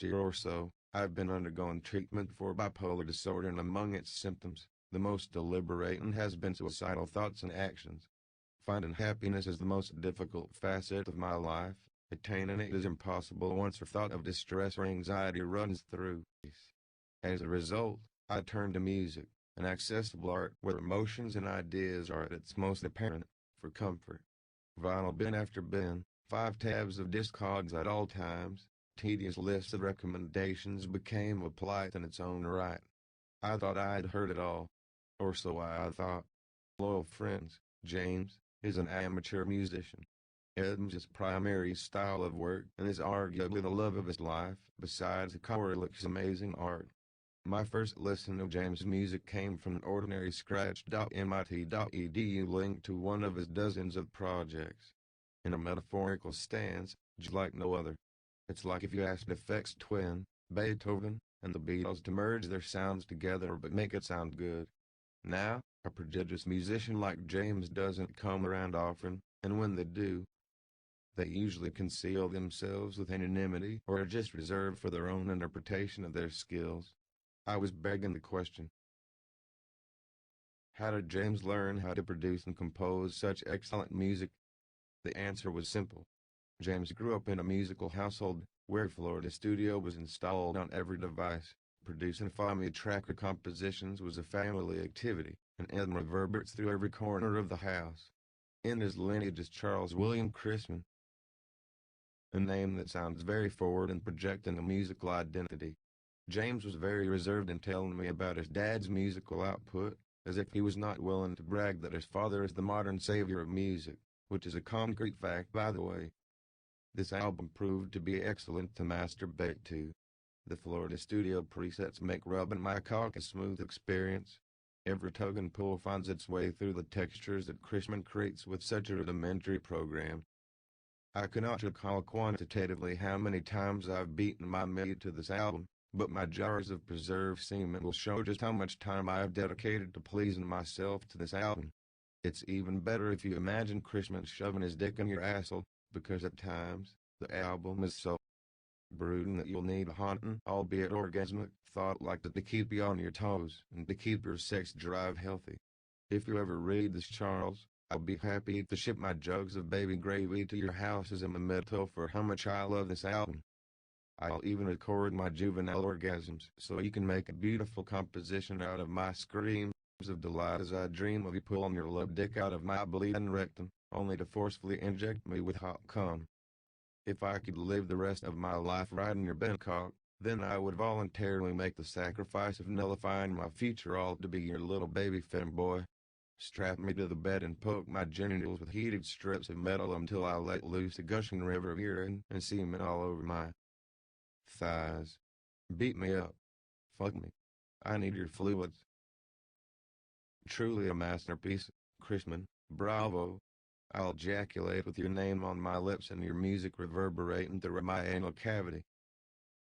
last year or so, I've been undergoing treatment for bipolar disorder, and among its symptoms, the most deliberating has been suicidal thoughts and actions. Finding happiness is the most difficult facet of my life. Attaining it is impossible once a thought of distress or anxiety runs through. As a result, I turn to music, an accessible art where emotions and ideas are at its most apparent, for comfort. Vinyl bin after bin, 5 tabs of discogs at all times, tedious lists of recommendations became a plight in its own right. I thought I'd heard it all. Or so I thought. Loyal friends, James, is an amateur musician. Edm's primary style of work and is arguably the love of his life, besides Corlick's amazing art. My first listen of James' music came from an ordinary scratch.mit.edu link to one of his dozens of projects. In a metaphorical stance, just like no other. It's like if you asked Effects Twin, Beethoven, and the Beatles to merge their sounds together but make it sound good. Now, a prodigious musician like James doesn't come around often, and when they do, they usually conceal themselves with anonymity or are just reserved for their own interpretation of their skills. I was begging the question. How did James learn how to produce and compose such excellent music? The answer was simple. James grew up in a musical household, where Florida Studio was installed on every device. Producing family-tracker compositions was a family activity, and Edm reverberates through every corner of the house. In his lineage is Charles William Chrisman, a name that sounds very forward and projecting a musical identity. James was very reserved in telling me about his dad's musical output, as if he was not willing to brag that his father is the modern savior of music, which is a concrete fact, by the way. This album proved to be excellent to masturbate to. The Florida Studio presets make rubbing my cock a smooth experience. Every tug and pull finds its way through the textures that Chrisman creates with such a rudimentary program. I cannot recall quantitatively how many times I've beaten my meat to this album, but my jars of preserved semen will show just how much time I have dedicated to pleasing myself to this album. It's even better if you imagine Chrisman shoving his dick in your asshole, because at times, the album is so brooding that you'll need a haunting, albeit orgasmic, thought like that to keep you on your toes and to keep your sex drive healthy. If you ever read this, Charles, I'll be happy to ship my jugs of baby gravy to your house as a memento for how much I love this album. I'll even record my juvenile orgasms so you can make a beautiful composition out of my screams of delight as I dream of you pulling your love dick out of my bleeding rectum, only to forcefully inject me with hot cum. If I could live the rest of my life riding your Bangkok, then I would voluntarily make the sacrifice of nullifying my future all to be your little baby femboy. Strap me to the bed and poke my genitals with heated strips of metal until I let loose a gushing river of urine and semen all over my thighs. Beat me up. Fuck me. I need your fluids. Truly a masterpiece, Chrisman. Bravo. I'll ejaculate with your name on my lips and your music reverberating through my anal cavity.